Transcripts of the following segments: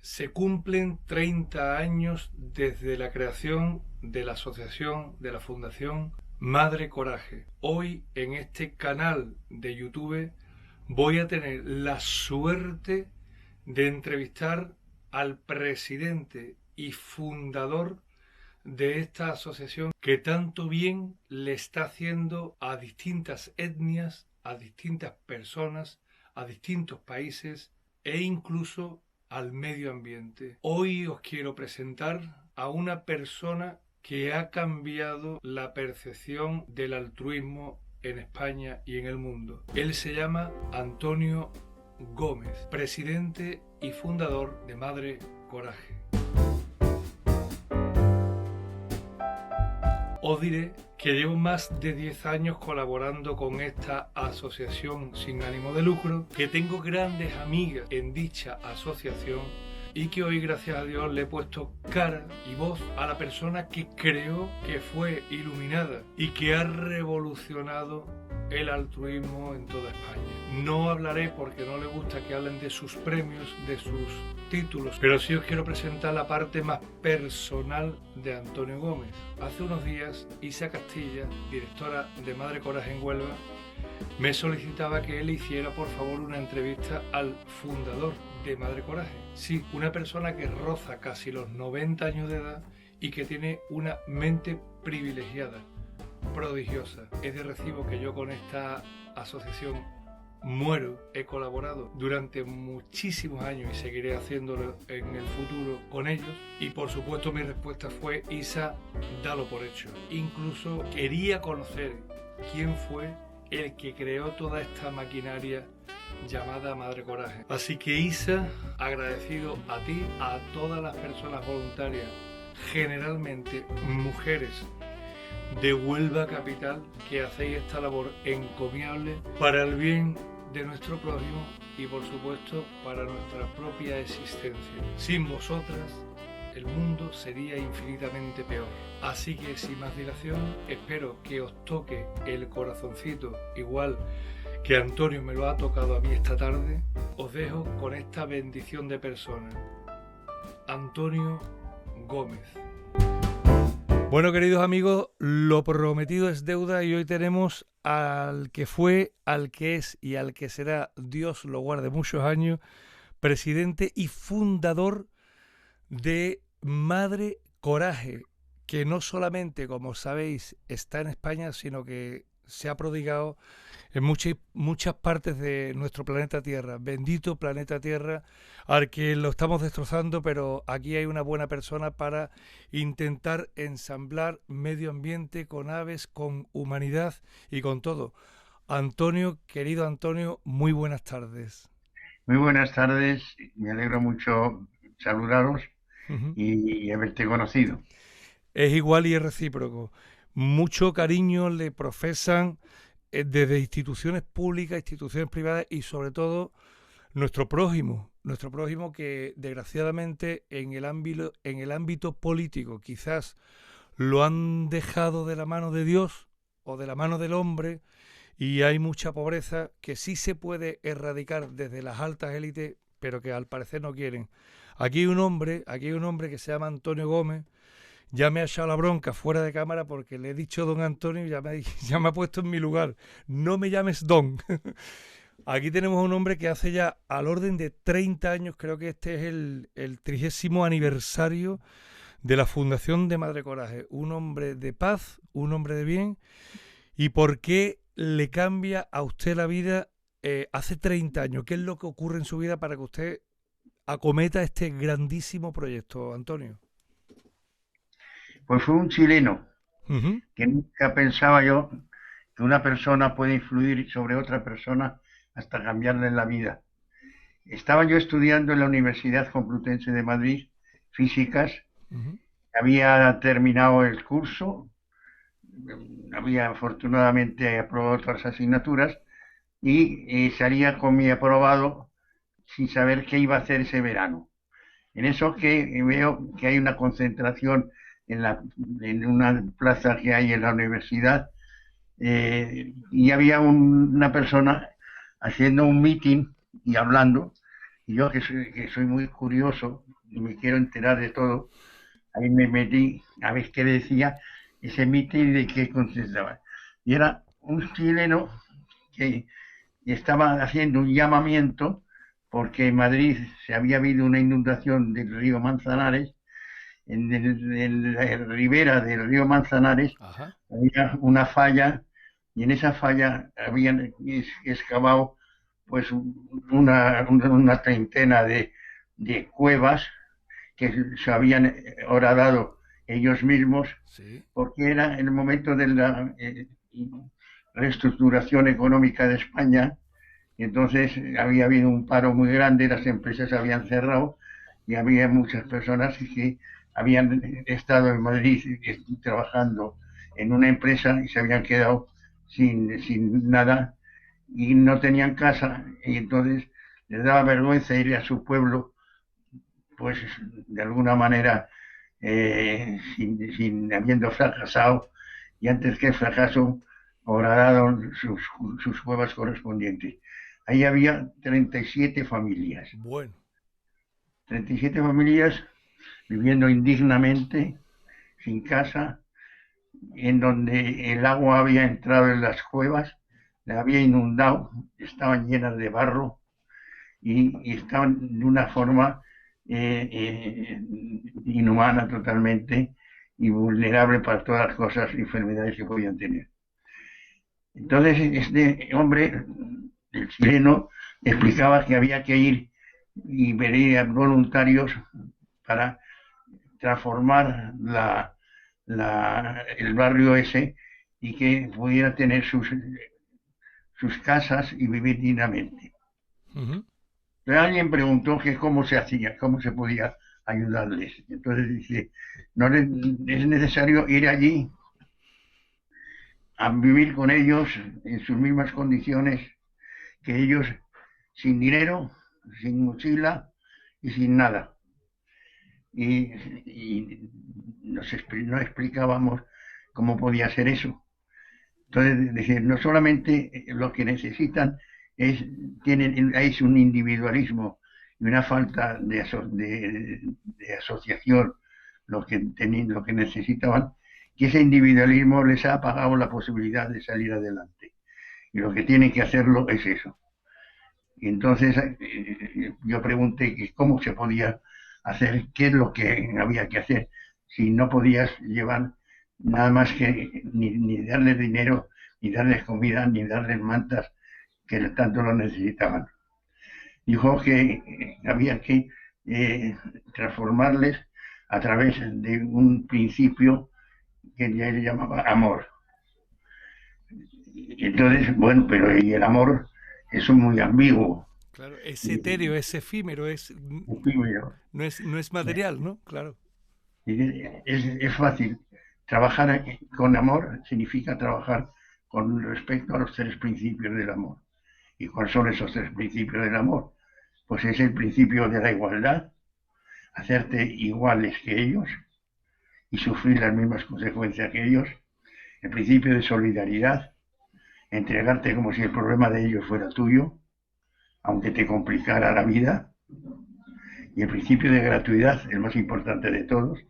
Se cumplen 30 años desde la creación de la asociación, de la Fundación Madre Coraje. Hoy en este canal de YouTube voy a tener la suerte de entrevistar al presidente y fundador de esta asociación que tanto bien le está haciendo a distintas etnias, a distintas personas, a distintos países e incluso al medio ambiente. Hoy os quiero presentar a una persona que ha cambiado la percepción del altruismo en España y en el mundo. Él se llama Antonio Gómez, presidente y fundador de Madre Coraje. Os diré que llevo más de 10 años colaborando con esta asociación sin ánimo de lucro, que tengo grandes amigas en dicha asociación y que hoy, gracias a Dios, le he puesto cara y voz a la persona que creó, que fue iluminada y que ha revolucionado el altruismo en toda España. No hablaré porque no le gusta que hablen de sus premios, de sus títulos, pero sí os quiero presentar la parte más personal de Antonio Gómez. Hace unos días, Isa Castilla, directora de Madre Coraje en Huelva, me solicitaba que él hiciera por favor una entrevista al fundador de Madre Coraje. Sí, una persona que roza casi los 90 años de edad y que tiene una mente privilegiada, prodigiosa. Es de recibo que yo con esta asociación muero, he colaborado durante muchísimos años y seguiré haciéndolo en el futuro con ellos, y por supuesto mi respuesta fue: Isa, dalo por hecho. Incluso quería conocer quién fue el que creó toda esta maquinaria llamada Madre Coraje. Así que Isa, agradecido a ti, a todas las personas voluntarias, generalmente mujeres de Huelva capital, que hacéis esta labor encomiable para el bien de nuestro prójimo y por supuesto para nuestra propia existencia. Sin vosotras el mundo sería infinitamente peor. Así que sin más dilación, espero que os toque el corazoncito igual que Antonio me lo ha tocado a mí esta tarde. Os dejo con esta bendición de persona. Antonio Gómez. Bueno, queridos amigos, lo prometido es deuda y hoy tenemos al que fue, al que es y al que será, Dios lo guarde muchos años, presidente y fundador de Madre Coraje, que no solamente, como sabéis, está en España, sino que se ha prodigado en muchas partes de nuestro planeta Tierra. Bendito planeta Tierra, al que lo estamos destrozando, pero aquí hay una buena persona para intentar ensamblar medio ambiente con aves, con humanidad y con todo. Antonio, querido Antonio, muy buenas tardes. Muy buenas tardes, me alegro mucho saludaros Uh-huh. y haberte conocido. Es igual y es recíproco. Mucho cariño le profesan desde instituciones públicas, instituciones privadas y sobre todo nuestro prójimo que desgraciadamente en el ámbito político quizás lo han dejado de la mano de Dios o de la mano del hombre, y hay mucha pobreza que sí se puede erradicar desde las altas élites, pero que al parecer no quieren. Aquí hay un hombre que se llama Antonio Gómez. Ya me ha echado la bronca fuera de cámara porque le he dicho don Antonio y ya me ha puesto en mi lugar. No me llames don. Aquí tenemos a un hombre que hace ya al orden de 30 años, creo que este es el 30º aniversario de la fundación de Madre Coraje. Un hombre de paz, un hombre de bien. ¿Y por qué le cambia a usted la vida hace 30 años? ¿Qué es lo que ocurre en su vida para que usted acometa este grandísimo proyecto, Antonio? Pues fue un chileno Uh-huh. que nunca pensaba yo que una persona puede influir sobre otra persona hasta cambiarle la vida. Estaba yo estudiando en la Universidad Complutense de Madrid físicas, Uh-huh. había terminado el curso, había afortunadamente aprobado otras asignaturas y salía con mi aprobado sin saber qué iba a hacer ese verano. En eso que veo que hay una concentración en, en una plaza que hay en la universidad, y había una persona haciendo un meeting y hablando, y yo que soy muy curioso, me quiero enterar de todo. Ahí me metí a ver qué decía ese mitin y de qué consistaba. Y era un chileno que estaba haciendo un llamamiento porque en Madrid se había habido una inundación del río Manzanares. En la ribera del río Manzanares Ajá. había una falla y en esa falla habían excavado pues una treintena de cuevas que se habían horadado ellos mismos, Sí. porque era en el momento de la reestructuración económica de España. Entonces había habido un paro muy grande, las empresas habían cerrado y había muchas personas que habían estado en Madrid trabajando en una empresa y se habían quedado sin nada y no tenían casa, y entonces les daba vergüenza ir a su pueblo, pues de alguna manera habiendo fracasado, y antes que el fracaso horadaron sus cuevas correspondientes. Ahí había 37 familias, Bueno. 37 familias viviendo indignamente, sin casa, en donde el agua había entrado en las cuevas, la había inundado, estaban llenas de barro y estaban de una forma inhumana totalmente y vulnerable para todas las cosas, enfermedades que podían tener. Entonces este hombre, el chileno, explicaba que había que ir y venir voluntarios para transformar el barrio ese y que pudiera tener sus casas y vivir dignamente. Ujú. Pero alguien preguntó que cómo se hacía, cómo se podía ayudarles. Entonces dice, no es necesario ir allí a vivir con ellos en sus mismas condiciones que ellos, sin dinero, sin mochila y sin nada. Y no explicábamos cómo podía ser eso. Entonces, decir, no solamente lo que necesitan es un individualismo y una falta de asociación, lo que necesitaban, que ese individualismo les ha apagado la posibilidad de salir adelante. Y lo que tienen que hacerlo es eso. Y entonces yo pregunté que cómo se podía hacer, qué es lo que había que hacer, si no podías llevar nada más que ni darles dinero, ni darles comida, ni darles mantas, que tanto lo necesitaban. Dijo que había que transformarles a través de un principio que él llamaba amor. Entonces, bueno, pero y el amor es muy ambiguo. Claro, es Y, etéreo, es efímero, no es material, ¿no? Claro. es fácil. Trabajar con amor significa trabajar con respecto a los tres principios del amor. ¿Y cuáles son esos tres principios del amor? Pues es el principio de la igualdad, hacerte iguales que ellos y sufrir las mismas consecuencias que ellos. El principio de solidaridad, entregarte como si el problema de ellos fuera tuyo, aunque te complicara la vida. Y el principio de gratuidad, el más importante de todos,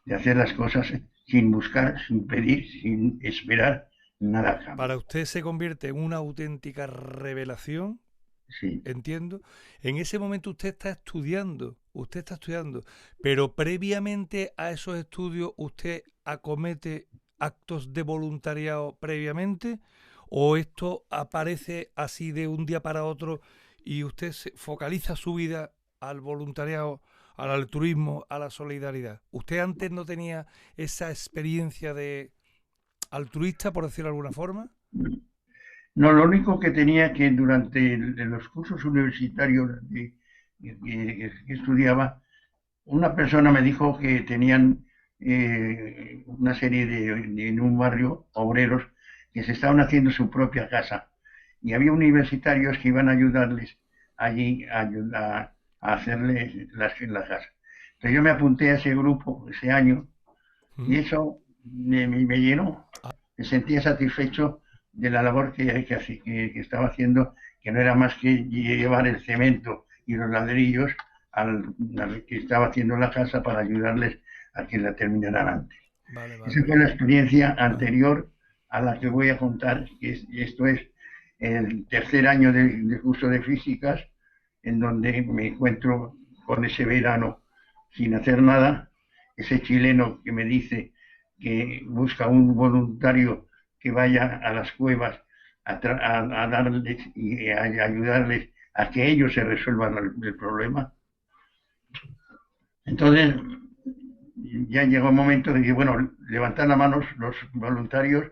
de hacer las cosas sin buscar, sin pedir, sin esperar nada a Para cambio. usted se convierte en una auténtica revelación, Sí. entiendo. En ese momento usted está estudiando, pero previamente a esos estudios usted acomete actos de voluntariado previamente, o esto aparece así de un día para otro y usted se focaliza su vida al voluntariado, al altruismo, a la solidaridad. ¿Usted antes no tenía esa experiencia de altruista, por decirlo de alguna forma? No, lo único que tenía que durante los cursos universitarios que estudiaba, una persona me dijo que tenían una serie en un barrio, obreros, que se estaban haciendo su propia casa. Y había universitarios que iban a ayudarles allí a hacerles la casa. Entonces yo me apunté a ese grupo ese año y ¿Mm? eso me llenó. Me sentía satisfecho de la labor que estaba haciendo, que no era más que llevar el cemento y los ladrillos al que estaba haciendo la casa para ayudarles a que la terminaran antes. Vale, Esa vale. fue la experiencia Ajá. anterior a la que voy a contar, esto es el tercer año de curso de físicas, en donde me encuentro con ese verano sin hacer nada, ese chileno que me dice que busca un voluntario que vaya a las cuevas a darles y a ayudarles a que ellos se resuelvan el problema. Entonces, ya llegó el momento de que, bueno, levantad la mano los voluntarios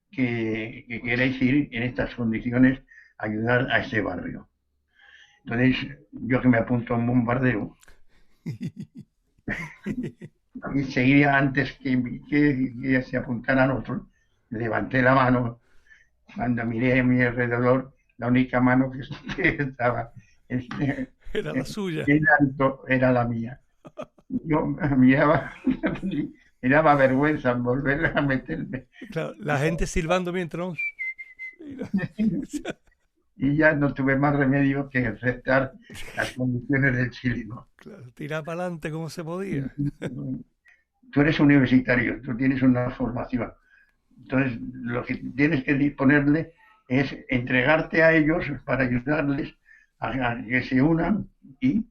que queréis ir en estas condiciones a ayudar a ese barrio. Entonces, yo que me apunto a un bombardeo, y seguiría antes que se apuntaran otros, levanté la mano. Cuando miré a mi alrededor, la única mano que estaba este, Era la suya. en alto era la mía. Yo miraba, me daba vergüenza volver a meterme. Claro, la gente silbando mientras no. Y ya no tuve más remedio que aceptar las condiciones del chileno. Claro, tirar para adelante como se podía. Tú eres universitario, tú tienes una formación. Entonces, lo que tienes que disponerle es entregarte a ellos para ayudarles a que se unan y,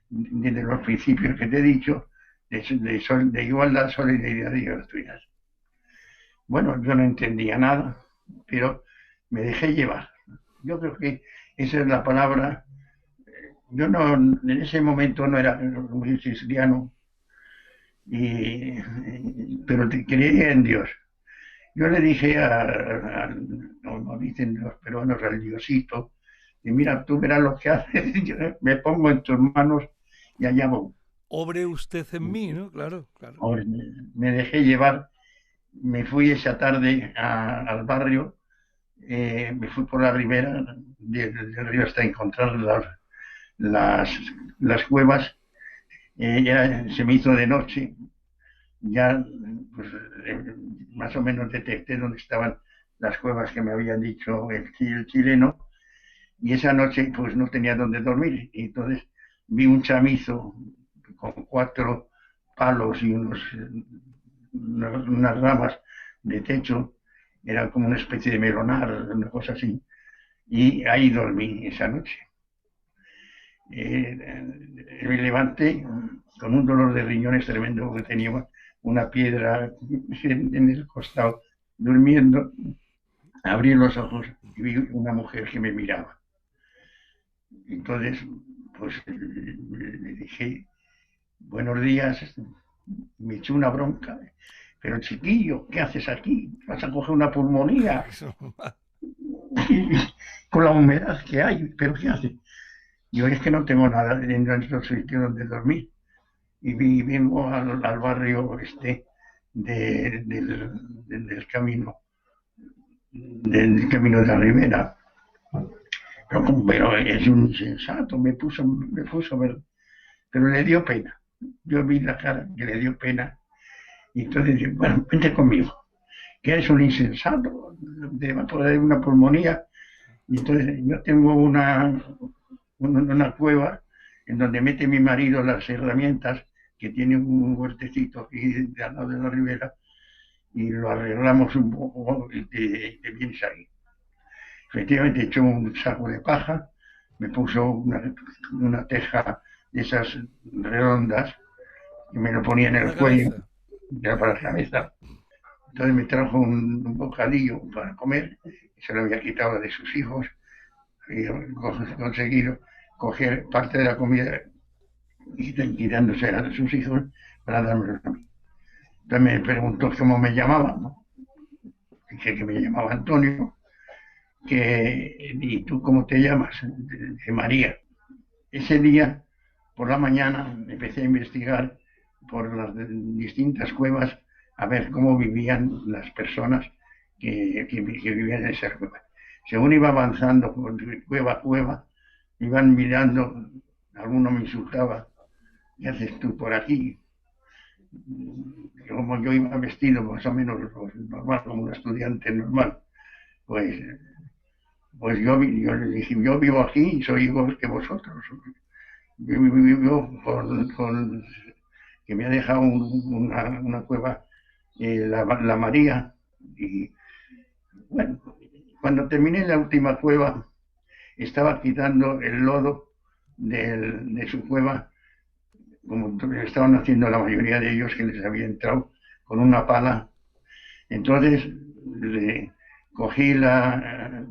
desde los principios que te he dicho, de igualdad, solidaridad y gratuidad. Bueno, yo no entendía nada, pero me dejé llevar. Yo creo que esa es la palabra. Yo no, en ese momento no era muy cristiano, pero creía en Dios. Yo le dije como dicen los peruanos, al Diosito, y mira, tú verás lo que haces, yo me pongo en tus manos y allá voy. Obre usted en mí, ¿no? Claro, claro. Ahora, me dejé llevar, me fui esa tarde al barrio, me fui por la ribera del río hasta encontrar las, las cuevas, ya se me hizo de noche, ya pues, más o menos detecté dónde estaban las cuevas que me habían dicho el chileno, y esa noche pues no tenía dónde dormir, y entonces vi un chamizo con 4 palos y unas ramas de techo, era como una especie de melonar, una cosa así, y ahí dormí esa noche. Me levanté con un dolor de riñones tremendo, porque tenía una piedra en el costado, durmiendo. Abrí los ojos y vi una mujer que me miraba. Entonces, pues le dije, buenos días, me echó una bronca, pero chiquillo, ¿qué haces aquí? ¿Vas a coger una pulmonía? Con la humedad que hay, ¿pero qué haces? Yo es que no tengo nada en nuestro sitio donde dormir. Y vengo al barrio del camino, del camino de la Ribera. Pero es un insensato, me puso a ver, pero le dio pena. Yo vi la cara que le dio pena. Y entonces dije, bueno, vente conmigo, que eres un insensato, te va a poder una pulmonía. Y entonces yo tengo una cueva en donde mete mi marido las herramientas, que tiene un huertecito aquí al lado de la ribera, y lo arreglamos un poco y te vienes ahí. Efectivamente echó un saco de paja, me puso una teja de esas redondas y me lo ponía en Para la el cuello, cabeza. ya para la cabeza. Entonces me trajo un bocadillo para comer, y se lo había quitado de sus hijos, y conseguido coger parte de la comida y quitándose a sus hijos para dármelo a mí. Entonces me preguntó cómo me llamaba, ¿no? Dije que me llamaba Antonio, ¿y tú cómo te llamas? De María. Ese día, por la mañana, empecé a investigar por las distintas cuevas a ver cómo vivían las personas que vivían en esas cuevas. Según iba avanzando de cueva a cueva, iban mirando, alguno me insultaba, ¿qué haces tú por aquí? Como yo iba vestido más o menos normal, como un estudiante normal, pues, pues yo les dije, yo vivo aquí y soy igual que vosotros. Vivo que me ha dejado una cueva, la María. Y bueno, cuando terminé la última cueva, estaba quitando el lodo de su cueva, como estaban haciendo la mayoría de ellos, que les había entrado con una pala. Entonces le cogí la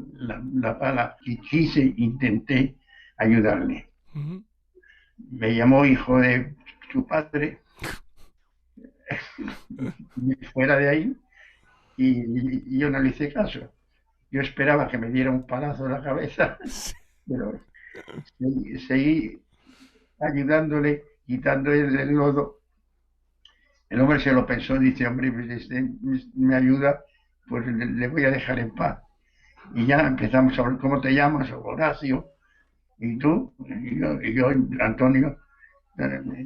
pala y intenté ayudarle. Ujú. Me llamó hijo de su padre, fuera de ahí, y yo no le hice caso. Yo esperaba que me diera un palazo en la cabeza, pero seguí ayudándole, quitando el lodo. El hombre se lo pensó, dice, hombre, pues me ayuda, pues le voy a dejar en paz. Y ya empezamos a hablar, ¿cómo te llamas? Horacio. ¿Y tú? Y yo, Antonio.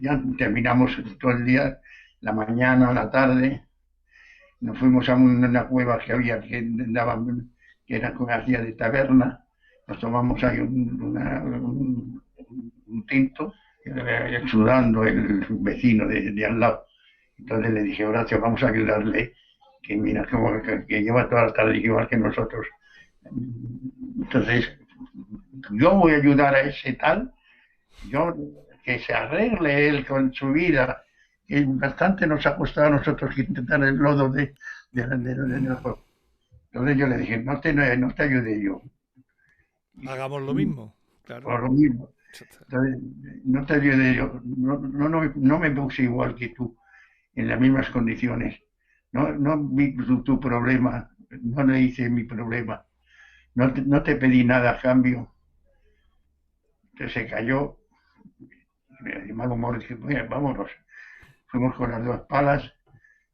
Ya terminamos todo el día, la mañana, la tarde. Nos fuimos a una cueva que había que era como hacía de taberna. Nos tomamos ahí un tinto, sudando el vecino de al lado. Entonces le dije, Horacio, vamos a ayudarle, que mira, que lleva toda la tarde igual que nosotros. Entonces, yo voy a ayudar a ese tal, yo, que se arregle él con su vida, que bastante nos ha costado a nosotros quitar el lodo del juego. Entonces yo le dije, no te ayude yo, Hagamos lo mismo, claro. por lo mismo. Entonces, no te ayude yo, no me puse igual que tú, en las mismas condiciones. No vi tu problema, no le hice mi problema, no te pedí nada a cambio. Entonces se cayó, de mal humor, dije, bueno, vámonos. Fuimos con las dos palas,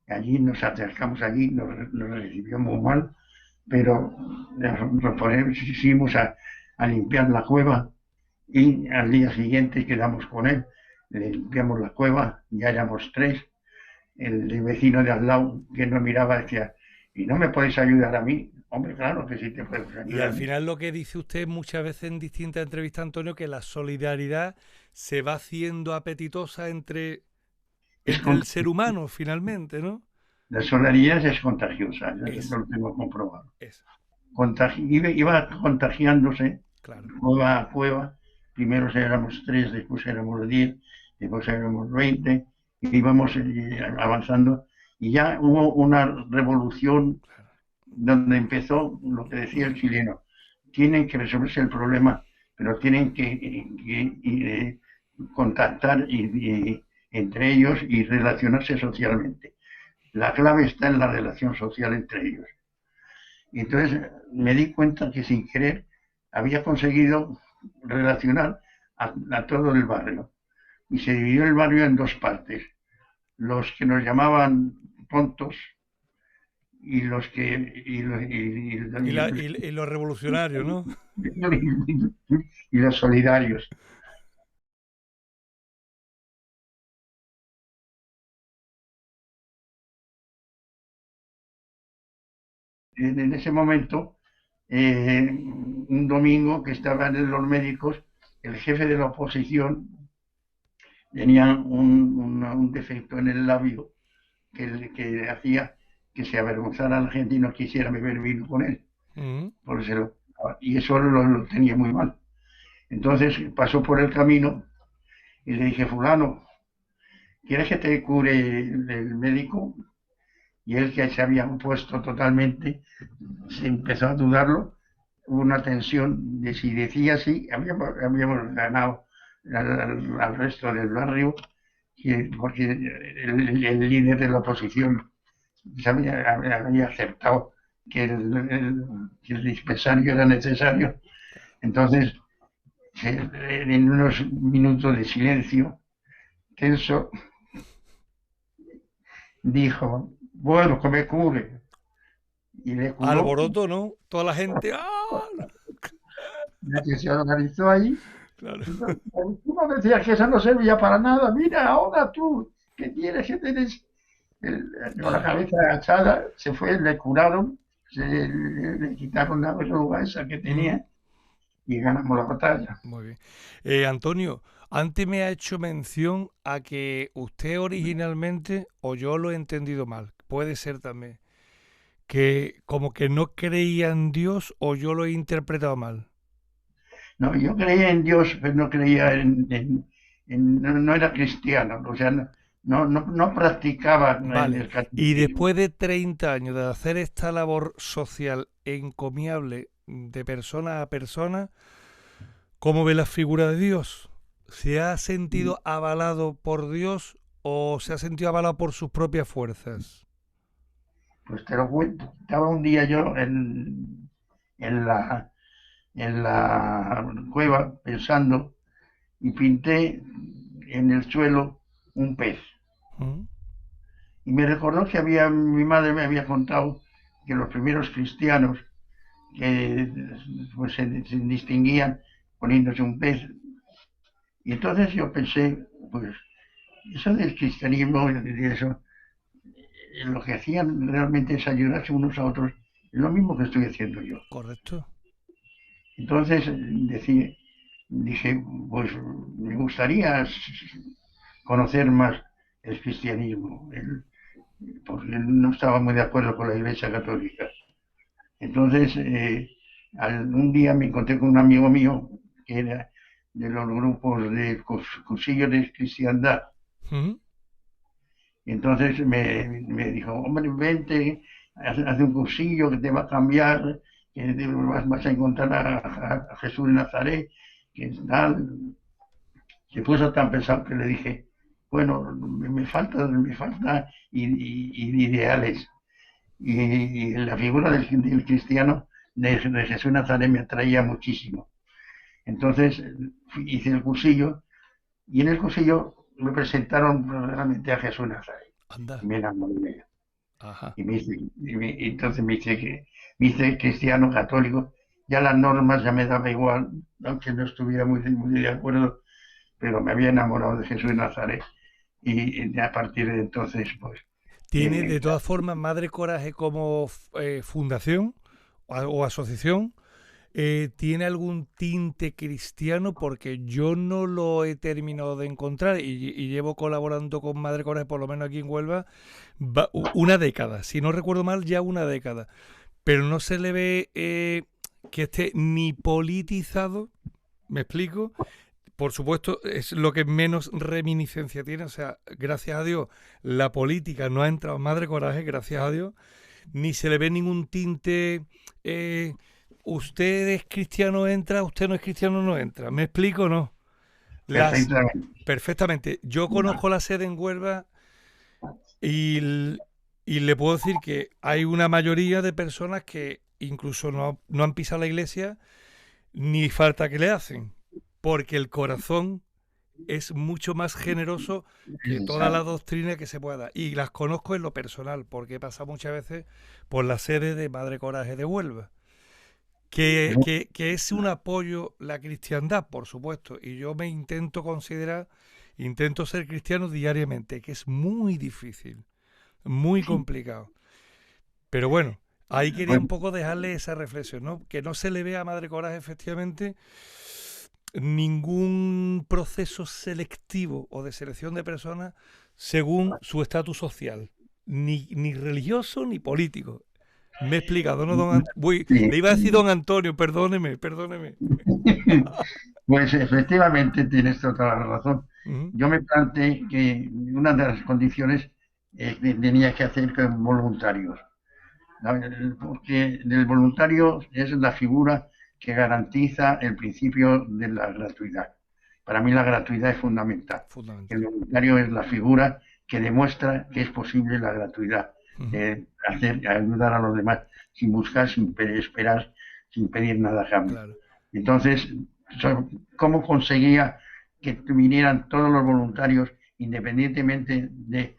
allí nos acercamos allí, nos recibió muy mal, pero nos pusimos a limpiar la cueva y al día siguiente quedamos con él, le limpiamos la cueva, ya éramos tres. El vecino de al lado que nos miraba decía, ¿y no me podéis ayudar a mí? Hombre, claro que sí te puedes Y ayudar al a mí. final lo que dice usted muchas veces en distintas entrevistas, Antonio, que la solidaridad se va haciendo apetitosa Es entre el ser humano, finalmente, ¿no? La solidaridad es contagiosa, Es, eso lo tengo comprobado. es, Iba contagiándose claro. cueva a cueva. Primero éramos tres, después éramos 10, después éramos 20, y íbamos avanzando. Y ya hubo una revolución Claro. donde empezó lo que decía el chileno. Tienen que resolverse el problema, pero tienen que contactar entre ellos y relacionarse socialmente. La clave está en la relación social entre ellos. Y entonces me di cuenta que sin querer había conseguido relacionar a todo el barrio. Y se dividió el barrio en dos partes. Los que nos llamaban tontos y los que Y lo revolucionario, ¿no? y los solidarios. En ese momento, un domingo que estaban los médicos, el jefe de la oposición tenía un defecto en el labio que hacía que se avergonzara a la gente y no quisiera beber vino con él. Mm. Por eso, y eso lo tenía muy mal. Entonces pasó por el camino y le dije, fulano, ¿quieres que te cure el médico? Y él, que se había opuesto totalmente, se empezó a dudarlo. Hubo una tensión de si decía sí, habíamos ganado al resto del barrio, porque el líder de la oposición había aceptado que el dispensario era necesario. Entonces, en unos minutos de silencio tenso, dijo, bueno, que me cure. Y le curó, Alboroto, ¿no? Toda la gente. ¡Ah! que se organizó ahí. Claro. Entonces, tú no decías que eso no servía para nada. Mira, ahora tú, que tienes que tener con la cabeza agachada, se fue, le curaron, le quitaron la verruga esa que Mm. tenía y ganamos la batalla. Muy bien. Antonio, Antes me ha hecho mención a que usted originalmente, o yo lo he entendido mal, puede ser también, que como que no creía en Dios o yo lo he interpretado mal. No, yo creía en Dios, pero no creía no, no era cristiano, o sea, no practicaba Vale. el Y catolicismo. después de 30 años de hacer esta labor social encomiable de persona a persona, ¿cómo ve la figura de Dios? ¿Se ha sentido avalado por Dios o se ha sentido avalado por sus propias fuerzas? Pues te lo cuento. Estaba un día yo en en la cueva pensando y pinté en el suelo un pez. ¿Mm? Y me recordó que mi madre me había contado que los primeros cristianos que pues, se distinguían poniéndose un pez. Y entonces yo pensé, pues eso del cristianismo y de eso, lo que hacían realmente es ayudarse unos a otros, es lo mismo que estoy haciendo yo. ¿Correcto? Entonces dije, pues me gustaría conocer más el cristianismo, porque no estaba muy de acuerdo con la Iglesia Católica. Entonces, un día me encontré con un amigo mío que era de los grupos de cursillo de cristiandad. ¿Mm? Y entonces me dijo, hombre, vente, haz un cursillo que te va a cambiar, que vas a encontrar a Jesús de Nazaret, que tal. Se puso tan pesado que le dije, bueno, me falta ideales. Y la figura del cristiano de Jesús Nazaret me atraía muchísimo. Entonces hice el cursillo y en el cursillo me presentaron realmente a Jesús Nazaret. Y Anda. me enamoré. Ajá. Entonces me hice cristiano católico. Ya las normas ya me daba igual, aunque no estuviera muy de acuerdo, pero me había enamorado de Jesús de Nazaret. Y a partir de entonces, pues, ¿Tiene eh, de todas formas Madre Coraje como fundación o asociación? ¿Tiene algún tinte cristiano? Porque yo no lo he terminado de encontrar y llevo colaborando con Madre Coraje, por lo menos aquí en Huelva, una década. Si no recuerdo mal, ya una década. Pero no se le ve que esté ni politizado, ¿me explico? Por supuesto, es lo que menos reminiscencia tiene. O sea, gracias a Dios, la política no ha entrado en Madre Coraje, gracias a Dios, ni se le ve ningún tinte. eh, Usted es cristiano, entra, usted no es cristiano, no entra. ¿Me explico o no? Las, perfectamente. perfectamente. Yo conozco la sede en Huelva y, y le puedo decir que hay una mayoría de personas que incluso no han pisado la iglesia ni falta que le hacen, porque el corazón es mucho más generoso que toda la doctrina que se pueda dar. Y las conozco en lo personal, porque he pasado muchas veces por la sede de Madre Coraje de Huelva. Que es un apoyo la cristiandad, por supuesto, y yo me intento considerar, intento ser cristiano diariamente, que es muy difícil, muy complicado. Pero bueno, ahí quería Pues, un poco dejarle esa reflexión, ¿no? Que no se le vea a Madre Coraje efectivamente ningún proceso selectivo o de selección de personas según su estatus social, ni religioso ni político. Me he explicado, ¿no, sí. le iba a decir don Antonio, perdóneme, perdóneme. Pues efectivamente tienes toda la razón. Ujú. Yo me planteé que una de las condiciones tenía que hacer con voluntarios, porque el voluntario es la figura que garantiza el principio de la gratuidad. Para mí la gratuidad es fundamental. El Fundamental. voluntario es la figura que demuestra que es posible la gratuidad, Ujú. ayudar a los demás sin buscar, sin esperar, sin pedir nada a cambio. Claro. Entonces, ¿cómo conseguía que vinieran todos los voluntarios, independientemente de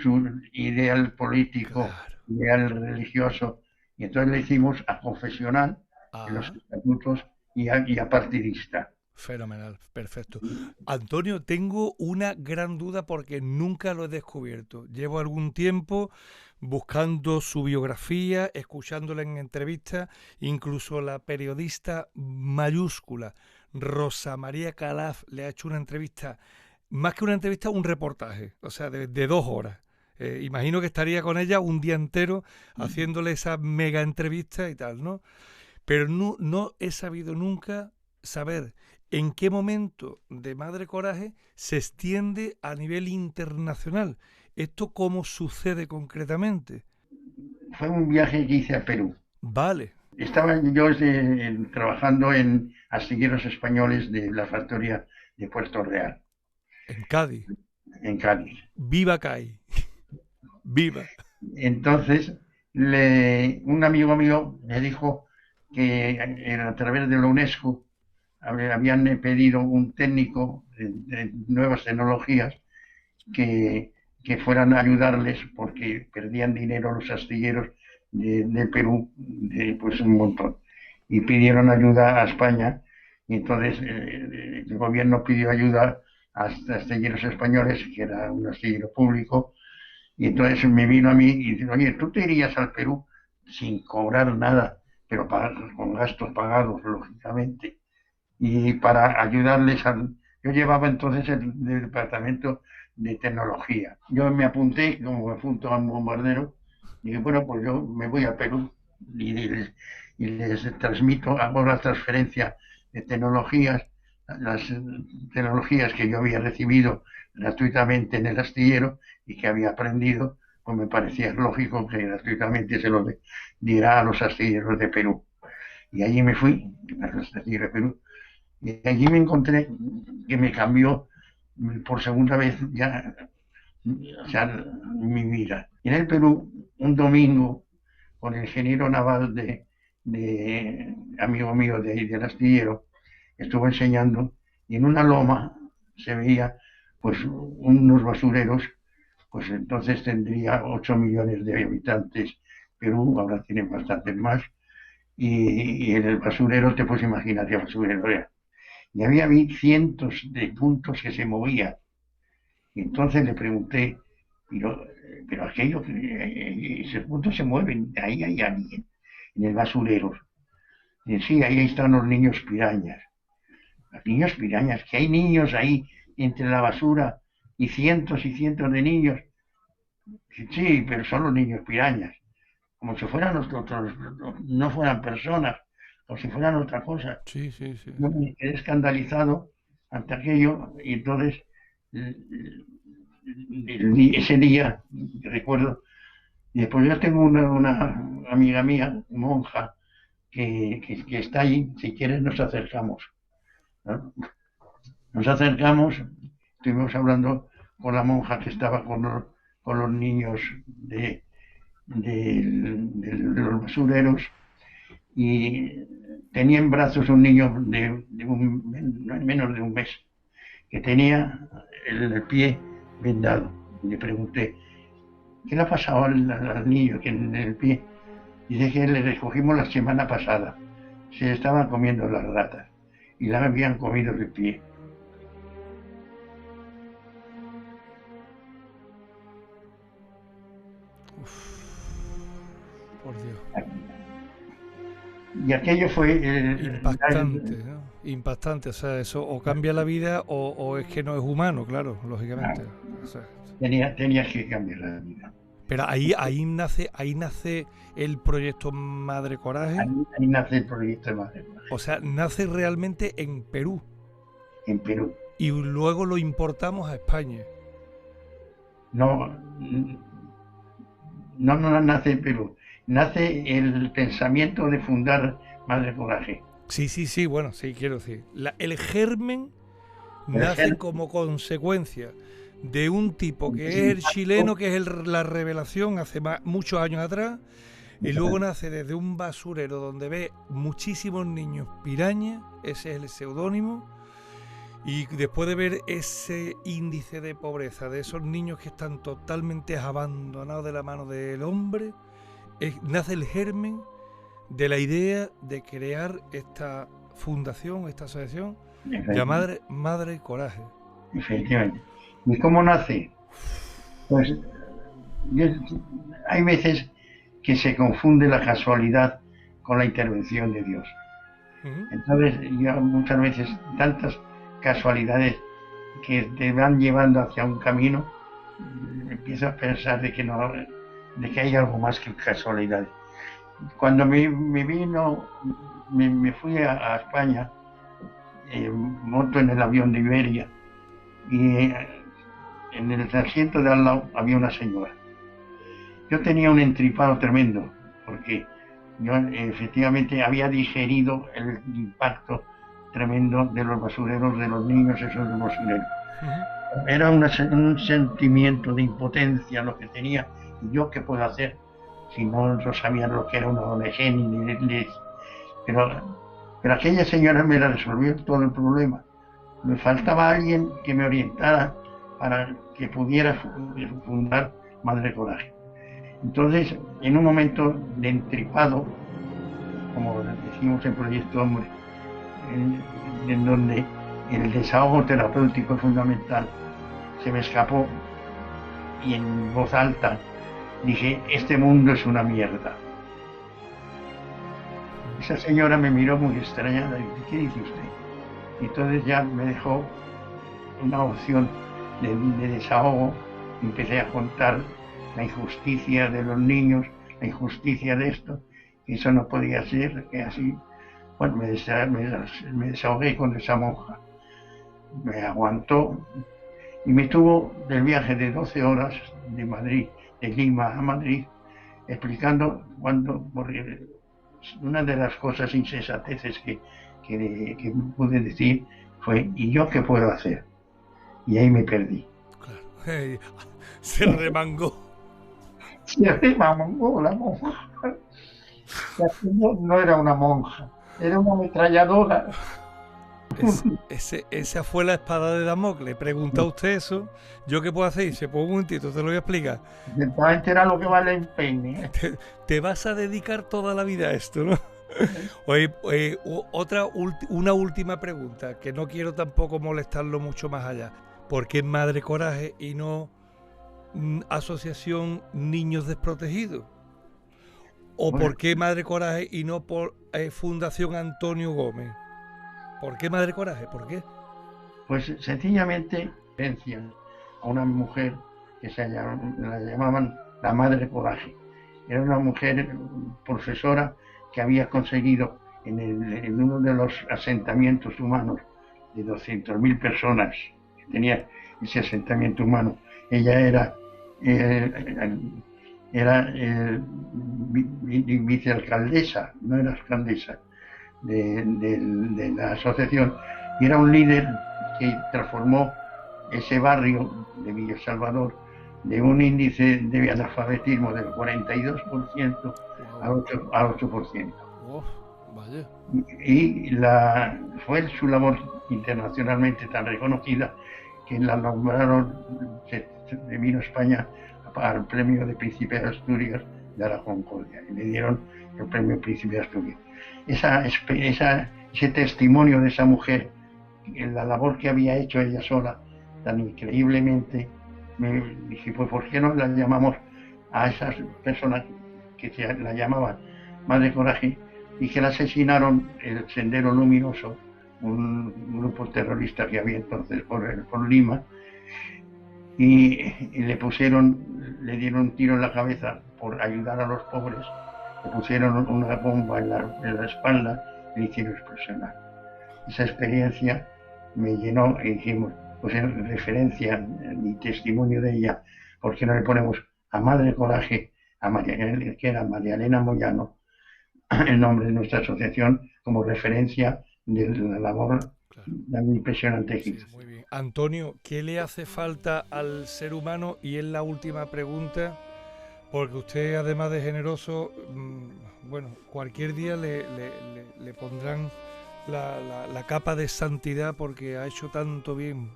su ideal político, Claro. ideal religioso? Y entonces le hicimos a confesional en los Ah, estatutos y a partidista. fenomenal, perfecto. Antonio, tengo una gran duda porque nunca lo he descubierto. Llevo algún tiempo buscando su biografía, escuchándola en entrevistas, incluso la periodista mayúscula Rosa María Calaf le ha hecho una entrevista, más que una entrevista, un reportaje, o sea, de 2 horas. Imagino que estaría con ella un día entero haciéndole esa mega entrevista y tal, ¿no? Pero no he sabido nunca saber en qué momento de Madre Coraje se extiende a nivel internacional. ¿Esto cómo sucede concretamente? Fue un viaje que hice a Perú. Vale, Estaba yo trabajando en astilleros españoles de la factoría de Puerto Real, en Cádiz. en Cádiz. Viva CAI. Viva. Entonces, un amigo mío me dijo que a través de la UNESCO habían pedido un técnico de nuevas tecnologías que, que fueran a ayudarles porque perdían dinero los astilleros de Perú, pues un montón. Y pidieron ayuda a España y entonces el gobierno pidió ayuda a astilleros españoles, que era un astillero público, y entonces me vino a mí y dice, oye, tú te irías al Perú sin cobrar nada, pero con gastos pagados, lógicamente, y para ayudarles al... Yo llevaba entonces el departamento de tecnología. Yo me apunté, como me apunto a un bombardero, y dije, bueno, pues yo me voy a Perú y les transmito, hago la transferencia de tecnologías, las tecnologías que yo había recibido gratuitamente en el astillero y que había aprendido, pues me parecía lógico que gratuitamente se lo diera a los astilleros de Perú. Y allí me fui, a los astilleros de Perú, y allí me encontré que me cambió por segunda vez ya, o sea, mi vida. Y en el Perú, un domingo, con el ingeniero naval de amigo mío del astillero, estuvo enseñando, y en una loma se veía pues unos basureros, pues entonces tendría 8 millones de habitantes Perú, ahora tienen bastantes más, y en el basurero te puedes imaginar qué basurero era. Y había cientos de puntos que se movían. Y entonces le pregunté, pero aquello, esos puntos se mueven, ahí hay alguien, en el basurero. Y sí, ahí están los niños pirañas. Los niños pirañas, que hay niños ahí entre la basura y cientos de niños. Sí, pero son los niños pirañas. Como si fueran nosotros, no fueran personas, como si fueran otra cosa. Sí, sí, sí, Yo sí. me quedé escandalizado ante aquello y entonces ese día, recuerdo, y después yo tengo una amiga mía, monja, que está ahí, si quieres nos acercamos, ¿no? Nos acercamos, estuvimos hablando con la monja que estaba con los niños de los basureros y tenía en brazos un niño menos de un mes que tenía el pie vendado. Y le pregunté, ¿qué le ha pasado al niño que en el pie? Dice que le recogimos la semana pasada. Se estaban comiendo las ratas y le habían comido el pie. Por Dios. Y aquello fue Impactante, ¿no? Impactante. O sea, eso o cambia la vida o es que no es humano, claro, lógicamente. O sea, tenía que cambiar la vida. pero ahí nace el proyecto Madre Coraje. Ahí nace el proyecto de Madre Coraje, O sea, nace realmente en Perú en Perú. y luego lo importamos a España. No, no nace en Perú. Nace el pensamiento de fundar Madre Coraje. Sí, sí, sí, bueno, sí, quiero decir. El germen El nace germen. como consecuencia de un tipo que es el chileno, que es la revelación hace muchos años atrás, y luego nace desde un basurero donde ve muchísimos niños pirañas, ese es el seudónimo, y después de ver ese índice de pobreza de esos niños que están totalmente abandonados de la mano del hombre, nace el germen de la idea de crear esta fundación, esta asociación llamada Madre Coraje. Efectivamente. ¿Y cómo nace? Pues hay veces que se confunde la casualidad con la intervención de Dios. Entonces, yo muchas veces, tantas casualidades que te van llevando hacia un camino, empiezo a pensar de que no, de que hay algo más que casualidades. Cuando me fui a España, monto en el avión de Iberia y en el asiento de al lado había una señora. Yo tenía un entripado tremendo porque yo efectivamente había digerido el impacto tremendo de los basureros, de los niños esos de basureros. Era un sentimiento de impotencia lo que tenía. ¿Y yo qué puedo hacer? Si no sabían lo que era una ONG ni pero aquella señora me resolvió todo el problema. Me faltaba alguien que me orientara para que pudiera fundar Madre Coraje. Entonces, en un momento de entripado, como decimos en Proyecto Hombre, en donde el desahogo terapéutico es fundamental, se me escapó y en voz alta dije: este mundo es una mierda. Esa señora me miró muy extrañada y dice: ¿qué dice usted? Y entonces ya me dejó una opción de desahogo. Empecé a contar la injusticia de los niños, la injusticia de esto, que eso no podía ser, que así. Bueno, me desahogué con esa monja. Me aguantó y me tuvo del viaje de 12 horas de Madrid, de Lima a Madrid, explicando porque una de las cosas insensateces que pude decir fue: ¿y yo qué puedo hacer? Y ahí me perdí. Claro. Se remangó. Se remangó la monja. No era una monja, era una ametralladora. Esa fue la espada de Damocles. Pregunta usted eso, ¿yo qué puedo hacer? Y se pone un momentito, te lo voy a explicar. Exactamente, era lo que vale el peine. Te vas a dedicar toda la vida a esto, ¿no? Oye, una última pregunta, que no quiero tampoco molestarlo mucho más allá. ¿Por qué Madre Coraje y no Asociación Niños Desprotegidos? ¿O por qué Madre Coraje y no por Fundación Antonio Gómez? ¿Por qué Madre Coraje? ¿Por qué? Pues sencillamente a una mujer que la llamaban la Madre Coraje. Era una mujer profesora que había conseguido en uno de los asentamientos humanos de 200.000 personas que tenía ese asentamiento humano. Ella era vicealcaldesa, no era alcaldesa de la asociación, y era un líder que transformó ese barrio de Villa Salvador de un índice de analfabetismo del 42% al 8%. Vaya. Y fue su labor internacionalmente tan reconocida que la nombraron, se vino a España al premio de Príncipe de Asturias de la Concordia y le dieron el premio Príncipe de Asturias. Ese testimonio de esa mujer, la labor que había hecho ella sola tan increíblemente, me dije: pues ¿por qué no la llamamos a esas personas que la llamaban Madre Coraje y que la asesinaron en el Sendero Luminoso, un grupo terrorista que había entonces por Lima, y le dieron un tiro en la cabeza por ayudar a los pobres, le pusieron una bomba en la espalda y le hicieron explosionar. Esa experiencia me llenó y dijimos: pues en referencia y testimonio de ella, ¿por qué no le ponemos a Madre Coraje, que era María Elena Moyano, el nombre de nuestra asociación, como referencia de la labor tan impresionante que hizo? Sí, muy bien. Antonio, ¿qué le hace falta al ser humano? Y es la última pregunta, porque usted, además de generoso, bueno, cualquier día le pondrán la capa de santidad porque ha hecho tanto bien.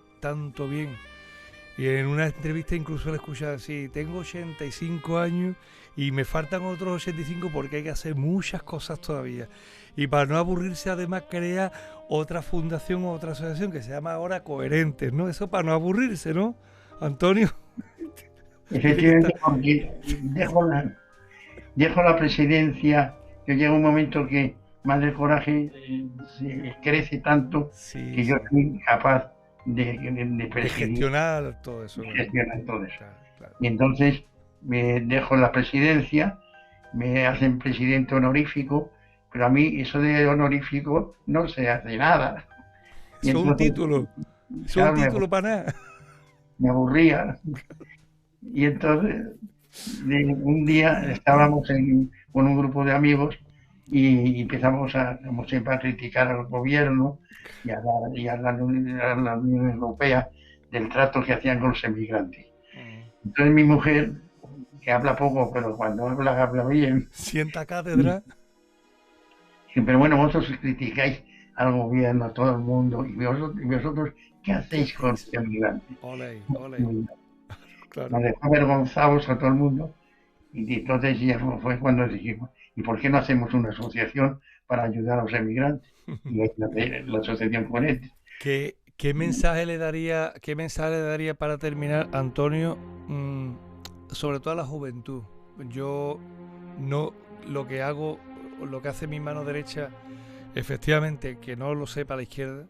Y en una entrevista incluso le escuché así: tengo 85 años y me faltan otros 85 porque hay que hacer muchas cosas todavía. Y para no aburrirse, además crea otra fundación o otra asociación que se llama ahora Coherentes, ¿no? Eso para no aburrirse, ¿no, Antonio? Efectivamente, porque dejo la presidencia, que llega un momento que Madre Coraje crece tanto Sí, que yo sí. soy capaz de De presidir gestionar todo eso, y ¿no? gestionar todo eso. Claro, claro. Y entonces me dejo la presidencia, me hacen presidente honorífico, pero a mí eso de honorífico no se hace nada. Y Eso es un entonces, título. Eso es un claro, título para nada. me aburría. Y entonces, un día estábamos con un grupo de amigos y empezamos a, como siempre, a criticar al gobierno y a la Unión Europea del trato que hacían con los emigrantes. Entonces mi mujer, que habla poco, pero cuando habla, habla bien, Sienta y, cátedra. pero bueno, vosotros criticáis al gobierno, a todo el mundo, y vosotros ¿qué ¿Qué hacéis con hacéis? los emigrantes? Ole, ole. Nos Claro. dejó avergonzados a todo el mundo. Y entonces ya fue cuando dijimos, ¿y por qué no hacemos una asociación para ayudar a los emigrantes? Y ahí la asociación Ponente. Qué mensaje le daría para terminar, Antonio, mm, sobre todo a la juventud? Yo no lo que hago, lo que hace mi mano derecha, efectivamente, que no lo sepa la izquierda,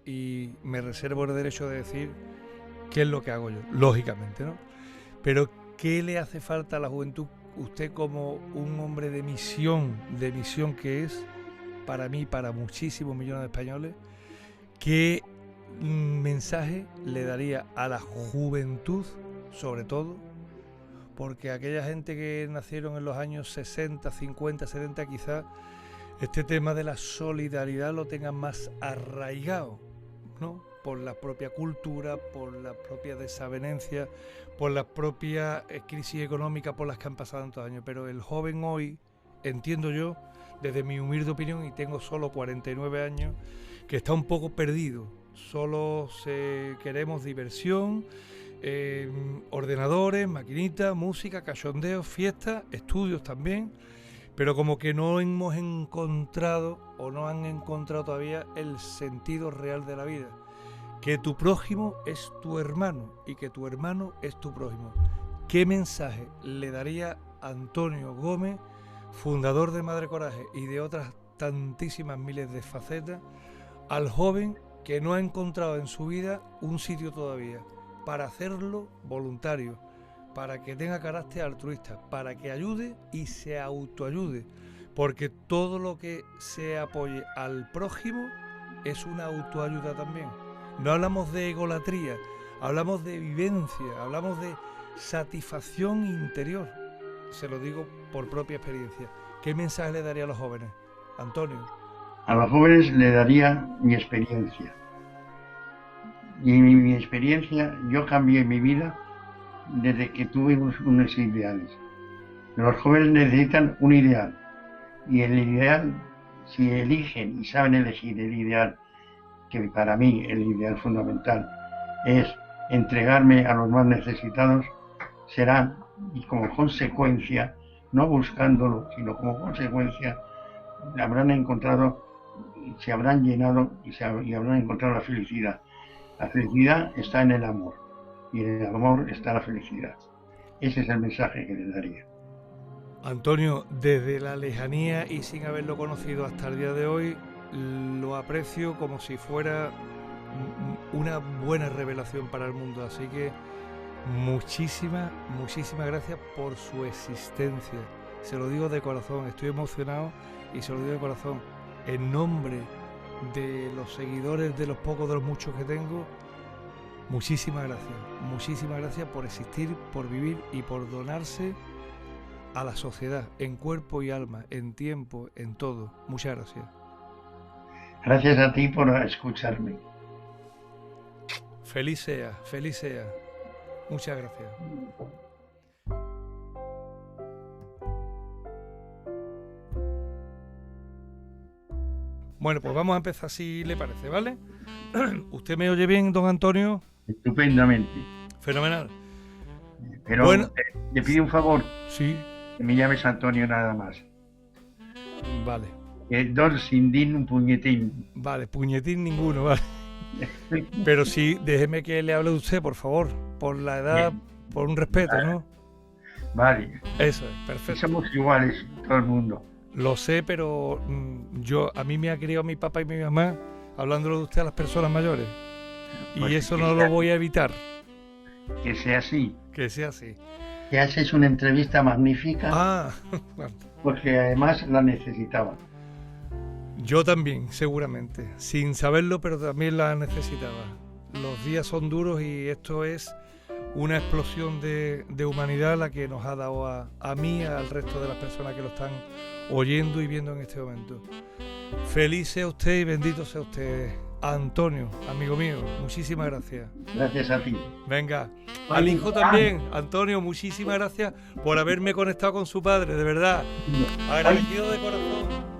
y me reservo el derecho de decir qué es lo que hago yo, lógicamente, ¿no? Pero ¿qué le hace falta a la juventud? Usted como un hombre de misión que es, para mí, para muchísimos millones de españoles, ¿qué mensaje le daría a la juventud, sobre todo? Porque aquella gente que nacieron en los años 60, 50, 70, quizás este tema de la solidaridad lo tengan más arraigado, ¿no? Por la propia cultura, por la propia desavenencia, por las propias crisis económicas por las que han pasado tantos años. Pero el joven hoy, entiendo yo, desde mi humilde opinión, y tengo solo 49 años, que está un poco perdido. Solo queremos diversión, ordenadores, maquinitas, música, cachondeos, fiestas, estudios también, pero como que no hemos encontrado o no han encontrado todavía el sentido real de la vida. Que tu prójimo es tu hermano y que tu hermano es tu prójimo. ¿Qué mensaje le daría Antonio Gómez, fundador de Madre Coraje y de otras tantísimas miles de facetas, al joven que no ha encontrado en su vida un sitio todavía para hacerlo voluntario, para que tenga carácter altruista, para que ayude y se autoayude? Porque todo lo que se apoye al prójimo es una autoayuda también. No hablamos de egolatría, hablamos de vivencia, hablamos de satisfacción interior. Se lo digo por propia experiencia. ¿Qué mensaje le daría a los jóvenes, Antonio? A los jóvenes le daría mi experiencia. Y mi experiencia, yo cambié mi vida desde que tuve unos ideales. Los jóvenes necesitan un ideal. Y el ideal, si eligen y saben elegir el ideal, que para mí el ideal fundamental es entregarme a los más necesitados, serán, y como consecuencia, no buscándolo, sino como consecuencia, habrán encontrado, se habrán llenado y habrán encontrado la felicidad. La felicidad está en el amor y en el amor está la felicidad. Ese es el mensaje que le daría. Antonio, desde la lejanía y sin haberlo conocido hasta el día de hoy, lo aprecio como si fuera una buena revelación para el mundo. Así que muchísimas gracias por su existencia. Se lo digo de corazón, estoy emocionado y se lo digo de corazón. En nombre de los seguidores, de los pocos, de los muchos que tengo, muchísimas gracias por existir, por vivir y por donarse a la sociedad, en cuerpo y alma, en tiempo, en todo. Muchas gracias. Gracias a ti por escucharme. Feliz sea, feliz sea. Muchas gracias. Bueno, pues vamos a empezar si le parece, ¿vale? ¿Usted me oye bien, don Antonio? Estupendamente. Fenomenal. Pero Bueno, te pido un favor, sí, que me llames Antonio nada más. vale. Dos sin din, un puñetín. Vale, puñetín ninguno, vale. Pero sí, déjeme que le hable a usted, por favor. Por la edad, Bien. por un respeto, ¿no? Vale. Eso es, perfecto. Somos iguales, todo el mundo. Lo sé, pero a mí me ha criado mi papá y mi mamá hablándolo de usted a las personas mayores. Y Pues eso que no lo voy a evitar, que sea así. que sea así. Que haces una entrevista magnífica Ah, porque además la necesitaba. yo también, seguramente. Sin saberlo, pero también la necesitaba. Los días son duros y esto es una explosión de humanidad la que nos ha dado a mí, al resto de las personas que lo están oyendo y viendo en este momento. Feliz sea usted y bendito sea usted, Antonio, amigo mío. Muchísimas gracias. Gracias a ti. Venga, al hijo también, Antonio, muchísimas gracias por haberme conectado con su padre, de verdad. Agradecido de corazón.